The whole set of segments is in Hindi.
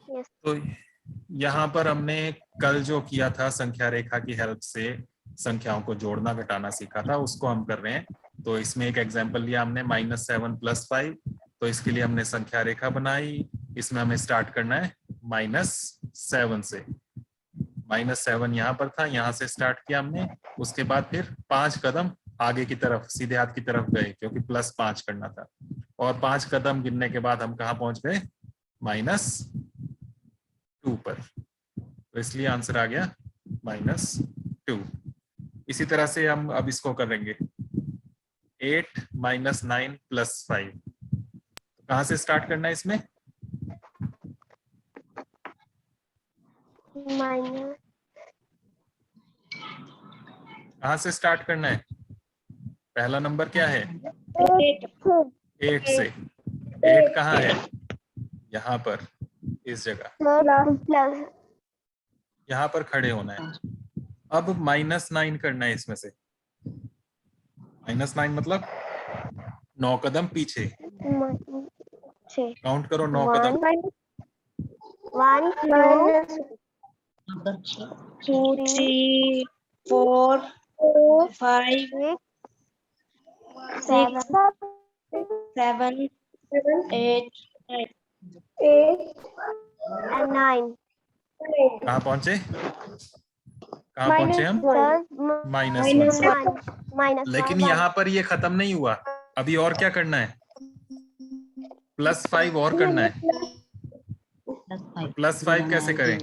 Yes. तो यहाँ पर हमने कल जो किया था संख्या रेखा की हेल्प से संख्याओं को जोड़ना घटाना सीखा था, उसको हम कर रहे हैं। तो इसमें एक एग्जांपल लिया हमने -7 + 5। तो इसके लिए हमने संख्या रेखा बनाई। इसमें हमें स्टार्ट करना है -7 से। -7 यहाँ पर था, यहाँ से स्टार्ट किया हमने। उसके बाद फिर 5 कदम आगे की तरफ सीधे हाथ की तरफ गए, क्योंकि +5 करना था। और 5 कदम गिनने के बाद हम कहाँ पहुंच गए? -2 पर। तो इसलिए आंसर आ गया -2। इसी तरह से हम अब इसको करेंगे 8 - 9 + 5। तो कहाँ से स्टार्ट करना है इसमें? Minus कहाँ से स्टार्ट करना है? पहला नंबर क्या है? 8. 8 से। 8 कहाँ है? यहाँ पर, इस जगह, Plus. यहाँ पर खड़े होना है। अब -9 करना है इसमें से। -9 मतलब 9 कदम पीछे। काउंट करो 9 कदम। 1, 2, 3, 4, 5, 6, 7, 8, 9. and 9. कहाँ पहुंचे? कहाँ पहुंचे हम? -1 पर। Minus लेकिन यहाँ पर ये खत्म नहीं हुआ, अभी और क्या करना है? +5 और करना है। +5 कैसे करें?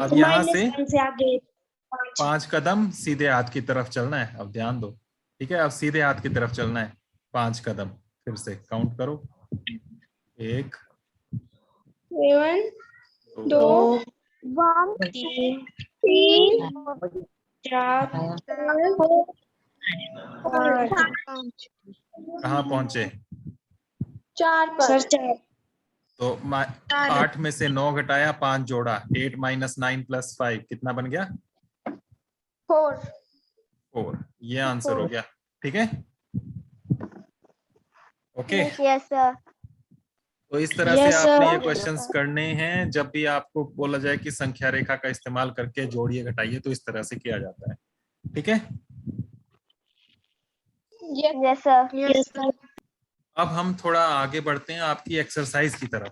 अब यहाँ से आगे 5 कदम सीधे हाथ की तरफ चलना है। अब ध्यान दो, ठीक है? अब सीधे हाथ की तरफ चलना है 5 कदम। फिर से काउंट करो। 1, 2, 1, 3, 3, 4, 5. कहाँ पहुंचे? 4 सर 4. तो 8 में से 9 घटाया, 5 जोड़ा। 8 - 9 + 5 कितना बन गया? 4। ये आंसर हो गया। ठीक है? ओके। Yes, sir. तो इस तरह से आपने ये क्वेश्चंस करने हैं। जब भी आपको बोला जाए कि संख्या रेखा का इस्तेमाल करके जोड़िए घटाइए, तो इस तरह से किया जाता है। ठीक है? Yes, sir. Yes, sir. अब हम थोड़ा आगे बढ़ते हैं आपकी एक्सरसाइज की तरफ।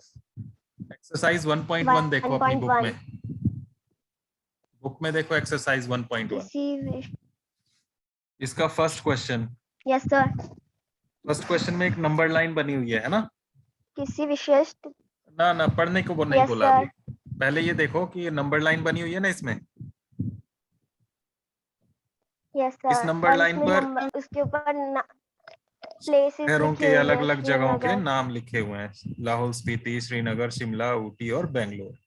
एक्सरसाइज 1.1 देखो अपनी बुक में। बुक में देखो एक्सरसाइज 1.1। इसका first question. Yes, sir. First question में एक नंबर लाइन बनी हुई है ना? किसी विशेष ना पढ़ने को नहीं Yes, बोला sir. अभी। पहले ये देखो कि ये नंबर लाइन बनी हुई है ना इसमें। Yes, sir. इस नंबर और लाइन इसमें पर उसके ऊपर प्लेसेस शहरों लिखे के हुए अलग हैं, अलग जगहों के श्रीनगर। नाम लिखे हुए हैं। लाहौल स्पीति, श्रीनगर, शिमला, ऊटी और बेंगलोर।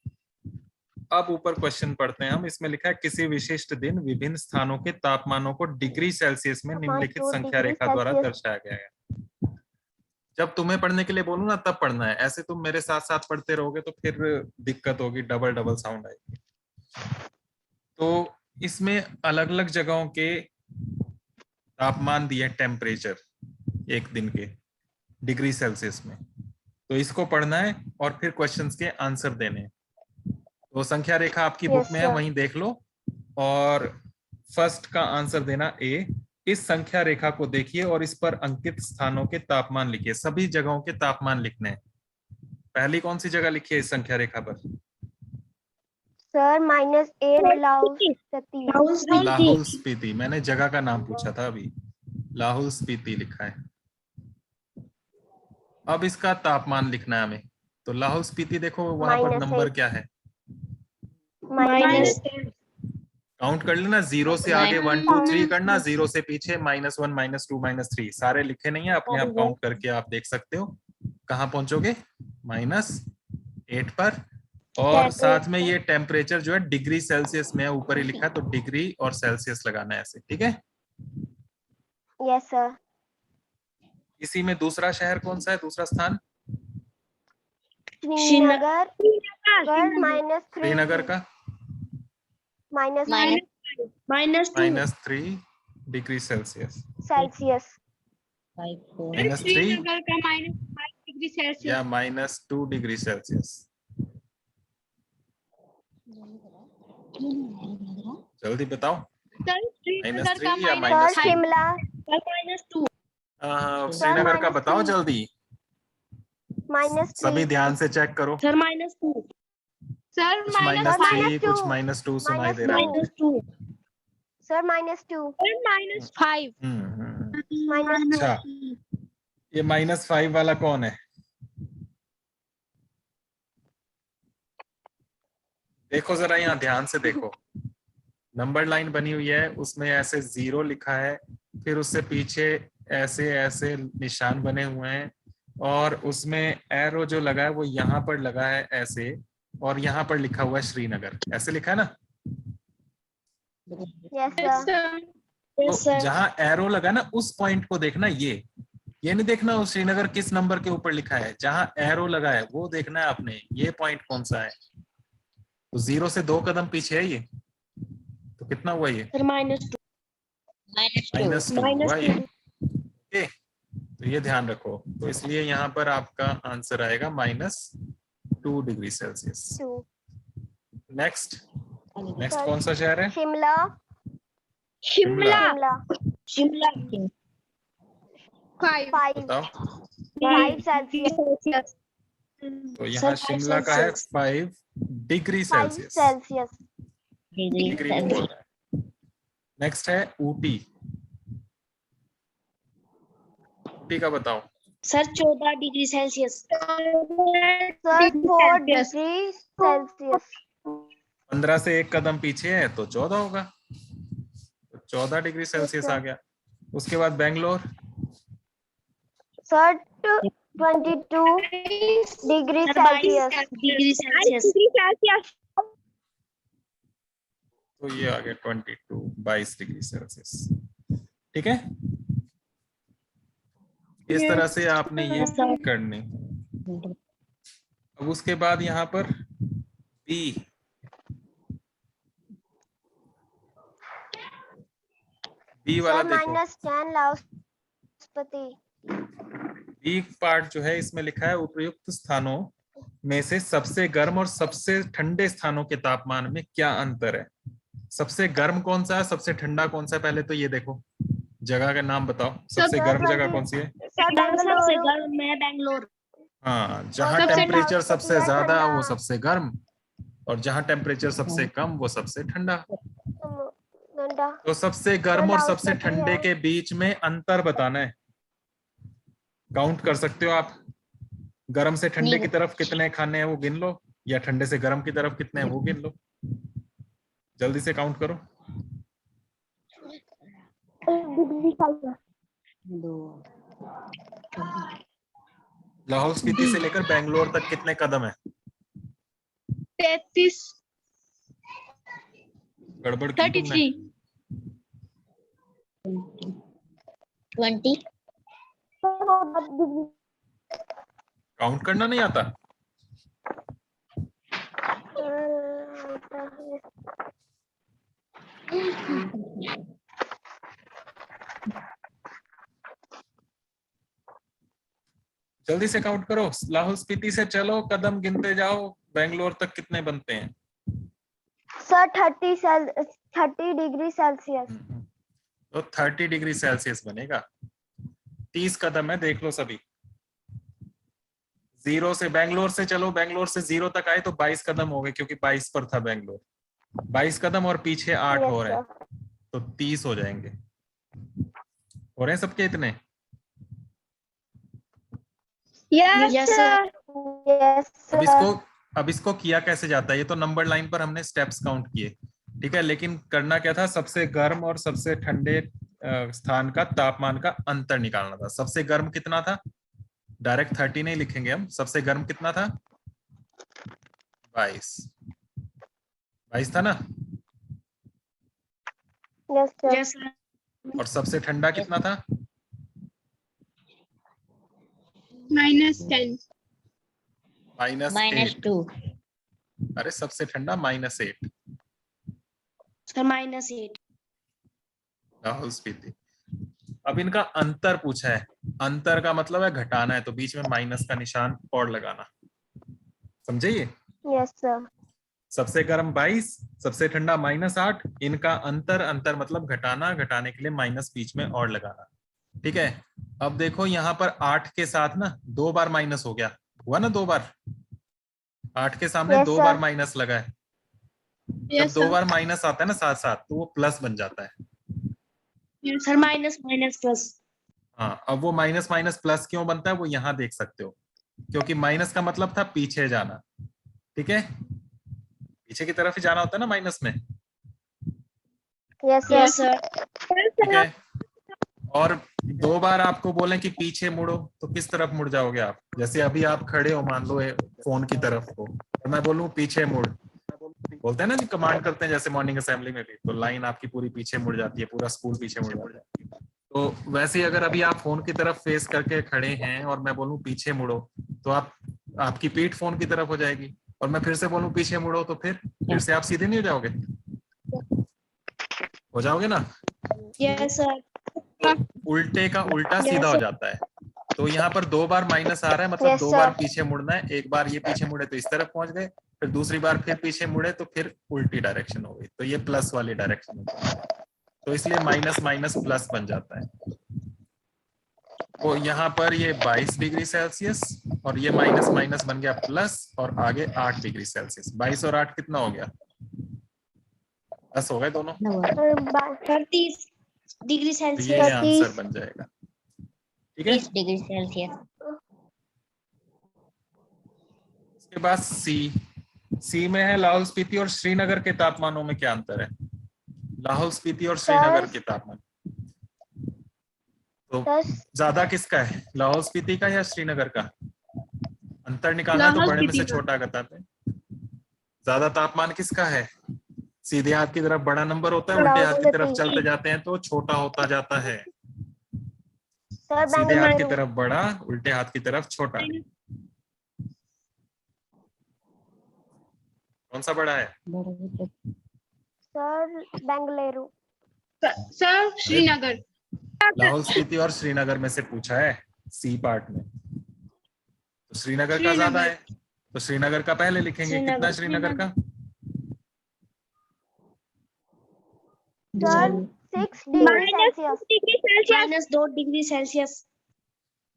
अब ऊपर क्वेश्चन पढ़ते हैं हम। इसमें लिखा है किसी विशिष्ट दिन विभिन्न स्थानों के तापमानों को डिग्री सेल्सियस में निम्नलिखित 2 संख्या डिग्री रेखा द्वारा सेल्सियस। दर्शाया गया है। जब तुम्हें पढ़ने के लिए बोलूं ना तब पढ़ना है। ऐसे तुम मेरे साथ साथ पढ़ते रहोगे तो फिर दिक्कत होगी, डबल डबल साउंड आएगी। तो इसमें अलग अलग जगहों के तापमान दिए, टेम्परेचर एक दिन के डिग्री सेल्सियस में। तो इसको पढ़ना है और फिर क्वेश्चंस के आंसर देने हैं। तो संख्या रेखा आपकी बुक Yes, में है, sir. वहीं देख लो। और फर्स्ट का आंसर देना ए। इस संख्या रेखा को देखिए और इस पर अंकित स्थानों के तापमान लिखिए। सभी जगहों के तापमान लिखने हैं। पहली कौन सी जगह लिखी है इस संख्या रेखा पर? सर -8 लाहौल लाहौल स्पीति। मैंने जगह का नाम पूछा था अभी। लाहौल स्पीति लिखा है। अब इसका तापमान लिखना है हमें। तो लाहौल स्पीति देखो वहां पर नंबर क्या है? -10। काउंट कर लेना। 0 से आगे 1 2 3 करना, 0 से पीछे -1 -2 -3। सारे लिखे नहीं है, अपने आप काउंट करके आप देख सकते हो। कहाँ पहुंचोगे? -8 पर। और साथ में ये टेम्परेचर जो है डिग्री सेल्सियस में है, ऊपर ही लिखा है, तो डिग्री और सेल्सियस लगाना है ऐसे। ठीक है? Yes sir. इसी में दूसरा शहर कौन सा है, दूसरा स्थान? श्रीनगर -3 श्रीनगर का -3 degree Celsius. Celsius. -3 degree Celsius. या -2 डिग्री सेल्सियस? जल्दी बताओ। श्रीनगर -3 का या -5। सर -2? शिमला, -2 श्रीनगर का बताओ -3 जल्दी। सभी -3 ध्यान से चेक करो। सर -2 सर कुछ -3। -3 कुछ -2 -2 सुनाई दे रहा है। -2 सर -2 -5। अच्छा, ये -5 वाला कौन है? देखो जरा यहाँ ध्यान से देखो, नंबर लाइन बनी हुई है, उसमें ऐसे 0 लिखा है, फिर उससे पीछे ऐसे ऐसे निशान बने हुए हैं, और उसमें एरो जो लगा है वो यहाँ पर लगा है ऐसे, और यहाँ पर लिखा हुआ है श्रीनगर, ऐसे लिखा है ना। यस सर, तो जहाँ एरो लगा ना उस पॉइंट को देखना, ये नहीं देखना वो श्रीनगर किस नंबर के ऊपर लिखा है, जहाँ एरो लगा है वो देखना है आपने, ये पॉइंट कौन सा है। तो 0 से 2 कदम पीछे है ये, तो कितना हुआ ये? सर -2 -2 हुआ ये। ओके, तो ये ध्यान रखो, तो इसलिए यहाँ पर आपका आंसर आएगा -2 डिग्री सेल्सियस। 2 नेक्स्ट कौन सा शहर है? शिमला, शिमला। शिमला 5। 5 बताओ। 5 सेल्सियस, तो यहाँ शिमला का है 5 डिग्री 5 सेल्सियस। सेल्सियस, डिग्री नहीं बोल रहा है। नेक्स्ट है ऊटी। ऊटी का बताओ। Sir 14 degree Celsius. Sir 4 degree Celsius, 15 से 1 कदम पीछे है तो 14 होगा, तो 14 डिग्री सेल्सियस आ गया। उसके बाद Bangalore. Sir 22 degree Celsius, degree Celsius. तो ये आ गया 22 डिग्री सेल्सियस। ठीक है, इस तरह से आपने ये करनी। अब उसके बाद यहाँ पर बी वाला सर देखो। -10 लाहौस्पति, बी पार्ट जो है इसमें लिखा है उपयुक्त स्थानों में से सबसे गर्म और सबसे ठंडे स्थानों के तापमान में क्या अंतर है। सबसे गर्म कौन सा है, सबसे ठंडा कौन सा है, पहले तो ये देखो, जगह का नाम बताओ। सबसे गर्म जगह कौन सी है? सर सबसे गर्म है बेंगलोर। हाँ, जहाँ सबसे टेम्परेचर ठंडा सबसे ज्यादा ठंडा। वो सबसे गर्म, और जहाँ टेम्परेचर सबसे कम वो सबसे ठंडा। घंटा, तो सबसे गर्म और सबसे लाहौस्पति ठंडे है। के बीच में अंतर बताना है। काउंट कर सकते हो आप, गर्म से ठंडे की तरफ कितने खाने हैं वो गिन लो, या ठंडे से गर्म की तरफ कितने हैं वो गिन लो। जल्दी से काउंट करो। लाहौल स्पीति से लेकर बेंगलोर तक कितने कदम है? 33। गड़बड़ की तुमने। 20। काउंट करना नहीं आता? जल्दी से काउंट करो। लाहौल स्पीति से चलो, कदम गिनते जाओ, बेंगलोर तक कितने बनते हैं? सर 30 डिग्री सेल्सियस, तो 30 डिग्री सेल्सियस बनेगा। 30 कदम है, देख लो सभी। 0 से बेंगलोर से चलो, बेंगलोर से 0 तक आए तो 22 कदम हो गए, क्योंकि 22 पर था बेंगलोर। 22 कदम और पीछे 8 हो रहे हैं, तो 30 हो जाएंगे। हो रहे हैं सबके इतने? Yes sir. अब इसको किया कैसे जाता है? ये तो नंबर लाइन पर हमने स्टेप्स काउंट किए, ठीक है, लेकिन करना क्या था? सबसे गर्म और सबसे ठंडे स्थान का तापमान का अंतर निकालना था। सबसे गर्म कितना था? डायरेक्ट 30 नहीं लिखेंगे हम। सबसे गर्म कितना था? 22 था ना? यस सर, और सबसे ठंडा कितना था? -10। -8। -2 अरे सबसे ठंडा -8। सर -8। लाहौल स्पीति। अब इनका अंतर पूछा है, अंतर का मतलब है घटाना है, तो बीच में माइनस का निशान और लगाना, समझे ये? Yes sir. सबसे गर्म 22, सबसे ठंडा -8, इनका अंतर, अंतर मतलब घटाना, घटाने के लिए माइनस बीच में और लगाना, ठीक है। अब देखो यहाँ पर 8 के साथ ना 2 बार माइनस हो गया, हुआ ना 2 बार, 8 के सामने Yes, 2 sir. बार माइनस लगा है। जब Yes, 2 sir. बार माइनस आता है ना साथ साथ, तो वो प्लस बन जाता है। Sir minus minus plus. हाँ, अब वो माइनस माइनस प्लस क्यों बनता है वो यहाँ देख सकते हो, क्योंकि माइनस का मतलब था पीछे जाना, ठीक है, पीछे की तरफ ही जाना होता है ना माइनस में, यस यस सर। सर। ठीक है। और 2 बार आपको बोले कि पीछे मुड़ो, तो किस तरफ मुड़ जाओगे आप? जैसे अभी आप खड़े हो मान लो फोन की तरफ को, तो मैं बोलूं पीछे मुड़, बोलते हैं ना, कमांड करते हैं जैसे मॉर्निंग असेंबली में भी, तो लाइन आपकी पूरी पीछे मुड़ जाती है, पूरा स्कूल पीछे मुड़ जाता है। तो वैसे ही अगर अभी आप फोन की तरफ फेस करके खड़े हैं और मैं बोलूं पीछे मुड़ो, तो आपकी पीठ फोन की तरफ हो जाएगी, और मैं फिर से बोलूं पीछे मुड़ो, तो फिर से आप सीधे नहीं हो जाओगे, हो जाओगे ना? Yes sir. तो उल्टे का उल्टा Yes, सीधा हो sir. जाता है। तो यहाँ पर 2 बार माइनस आ रहा है, मतलब Yes, 2 sir. बार पीछे मुड़ना है, एक बार ये पीछे मुड़े तो इस तरफ पहुंच गए, फिर दूसरी बार फिर पीछे मुड़े तो फिर उल्टी डायरेक्शन हो गई, तो ये प्लस वाली डायरेक्शन होती है, तो इसलिए माइनस माइनस प्लस बन जाता है। तो यहाँ पर ये 22 डिग्री सेल्सियस और ये माइनस माइनस बन गया प्लस, और आगे 8 डिग्री सेल्सियस, 22 और 8 कितना हो गया? 10 हो गए दोनों, 30 डिग्री तो ये सेल्सियस। आंसर बन जाएगा, ठीक है। 30 डिग्री सेल्सियस। इसके बाद सी में है लाहौल स्पीति और श्रीनगर के तापमानों में क्या अंतर है? लाहौल स्पीति और श्रीनगर के तापमान, तो ज्यादा किसका है, लाहौल स्पीति का या श्रीनगर का? अंतर निकालना है तो लाहौल बड़े में से स्पीति का। छोटा बताते हैं। ज्यादा तापमान किसका है? सीधे हाथ की तरफ बड़ा नंबर होता है, उल्टे हाथ की तरफ चलते जाते हैं तो छोटा होता जाता है। सर सीधे हाथ की बेंगलुरु। तरफ बड़ा, उल्टे हाथ की तरफ छोटा, कौन सा बड़ा है? सर बेंगलुरु। सर श्रीनगर। लाहौल स्पीति और श्रीनगर में से पूछा है सी पार्ट में, तो श्रीनगर का ज्यादा है, तो श्रीनगर का पहले लिखेंगे। कितना श्रीनगर का? Sir 6 degree Celsius. -2 degree Celsius.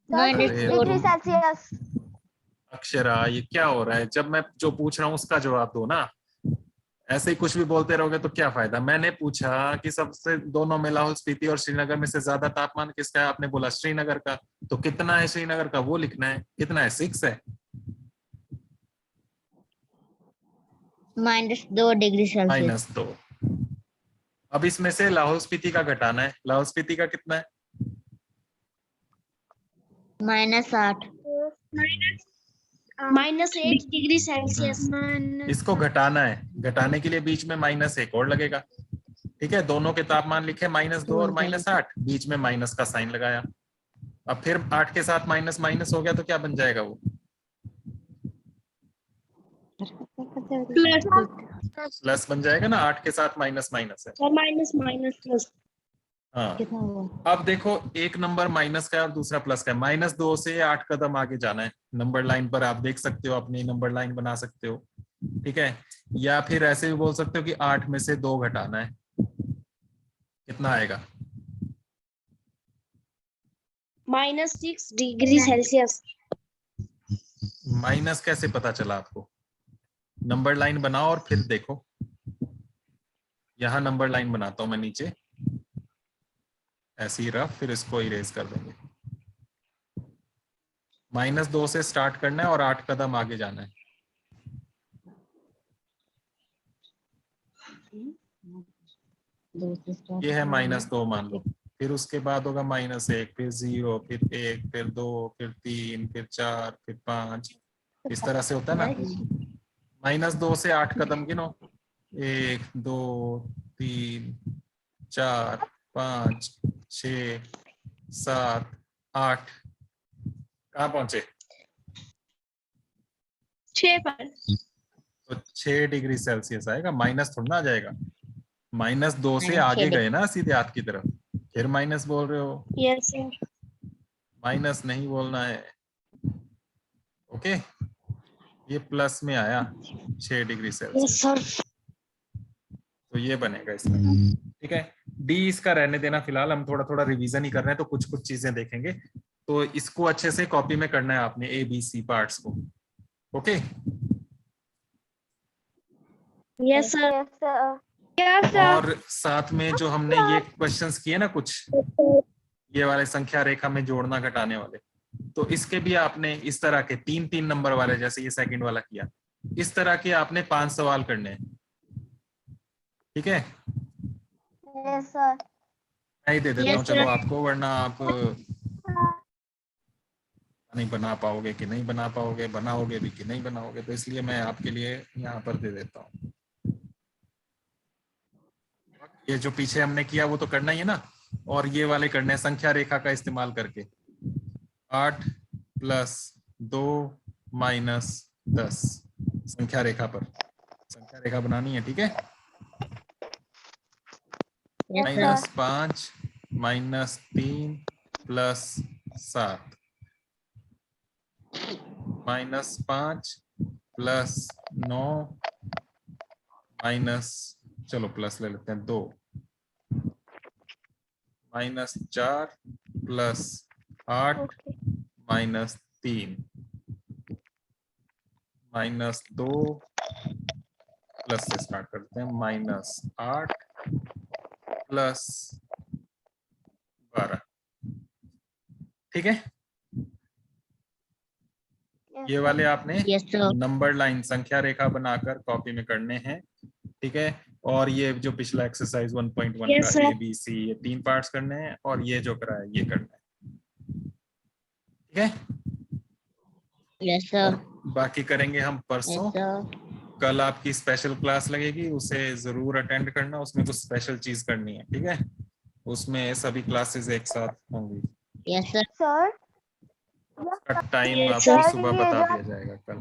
अरे डिग्री सेल्सियस। अक्षरा, ये क्या हो रहा है? जब मैं जो पूछ रहा हूँ उसका जवाब दो ना, ऐसे ही कुछ भी बोलते रहोगे तो क्या फायदा। मैंने पूछा कि सबसे दोनों में लाहौल स्पीति और श्रीनगर में से ज्यादा तापमान किसका है, आपने बोला श्रीनगर का, तो कितना है श्रीनगर का वो लिखना है। कितना है? 6 है। -2 डिग्री सेल्सियस। -2। अब इसमें से लाहौल स्पीति का घटाना है। लाहौल स्पीति का कितना है? -8 -8 डिग्री सेल्सियस। इसको घटाना है, घटाने के लिए बीच में -1 और लगेगा, ठीक है। दोनों के तापमान लिखे -2 और -8, बीच में माइनस का साइन लगाया। अब फिर 8 के साथ माइनस माइनस हो गया तो क्या बन जाएगा वो? प्लस बन जाएगा ना, 8 के साथ माइनस माइनस है, और माइनस माइनस प्लस। हाँ। अब देखो, एक नंबर माइनस का है और दूसरा प्लस का है। -2 से 8 कदम आगे जाना है। नंबर लाइन पर आप देख सकते हो, अपनी नंबर लाइन बना सकते हो, ठीक है। या फिर ऐसे भी बोल सकते हो कि 8 में से 2 घटाना है। कितना आएगा? -6 डिग्री सेल्सियस। माइनस कैसे पता चला आपको? नंबर लाइन बनाओ और फिर देखो। यहाँ नंबर लाइन बनाता हूं मैं नीचे, ऐसी रफ, फिर इसको इरेज कर देंगे। -2 से स्टार्ट करना है और 8 कदम आगे जाना है। ये है -2 मान लो, फिर उसके बाद होगा -1, फिर 0, फिर 1, फिर 2, फिर 3, फिर 4, फिर 5, इस तरह से होता है ना। -2 से 8 कदम गिनो, 1 2 3 4 5 6 7 8। कहाँ पहुंचे? 6 पर। तो 6 डिग्री सेल्सियस आएगा, माइनस थोड़ा ना आ जाएगा। -2 से आगे गए ना सीधे हाथ की तरफ, फिर माइनस बोल रहे हो, Yes, sir. माइनस नहीं बोलना है। ओके, ये प्लस में आया 6 डिग्री सेल्सियस, Yes, sir. तो ये बनेगा इसमें। ठीक है, डी इसका रहने देना फिलहाल, हम थोड़ा थोड़ा रिवीजन ही कर रहे हैं तो कुछ कुछ चीजें देखेंगे। तो इसको अच्छे से कॉपी में करना है आपने, ए बी सी पार्ट्स को। Okay, Yes, sir. Yes, sir. Yes, sir. और साथ में जो हमने ये क्वेश्चंस किए ना कुछ, ये वाले संख्या रेखा में जोड़ना घटाने वाले, तो इसके भी आपने इस तरह के 3-3 नंबर वाले, जैसे ये सेकंड वाला किया, इस तरह के आपने 5 सवाल करने हैं। ठीक है, Yes, sir. मैं ही दे देता Yes, हूँ चलो sir. आपको, वरना आप नहीं बना पाओगे कि नहीं बना पाओगे, बनाओगे भी कि नहीं बनाओगे, तो इसलिए मैं आपके लिए यहाँ पर दे देता हूँ। ये जो पीछे हमने किया वो तो करना ही है ना, और ये वाले करने हैं संख्या रेखा का इस्तेमाल करके। 8 + 2 - 10 संख्या रेखा पर संख्या रेखा बनानी है। ठीक है, Yes, sir. -5 -3 + 7 -5 + 9 चलो प्लस ले लेते हैं 2 -4 + 8 Okay. -3 -2 प्लस से स्टार्ट करते हैं, -8 + 12। ठीक है, Yes, ये वाले आपने Yes, sir. नंबर लाइन संख्या रेखा बनाकर कॉपी में करने हैं। ठीक है, और ये जो पिछला एक्सरसाइज 1.1 Yes, का sir. ए बी सी, ये 3 पार्ट्स करने हैं, और ये जो करा है ये करना है। ठीक है, Yes, sir. और बाकी करेंगे हम Yes, परसों। sir. कल आपकी स्पेशल क्लास लगेगी, उसे जरूर अटेंड करना, उसमें कुछ स्पेशल चीज करनी है। ठीक है, उसमें सभी क्लासेस एक साथ होंगी। Yes, sir. sir. Time Yes, आपको sir. सुबह ये बता जो दिया जाएगा कल।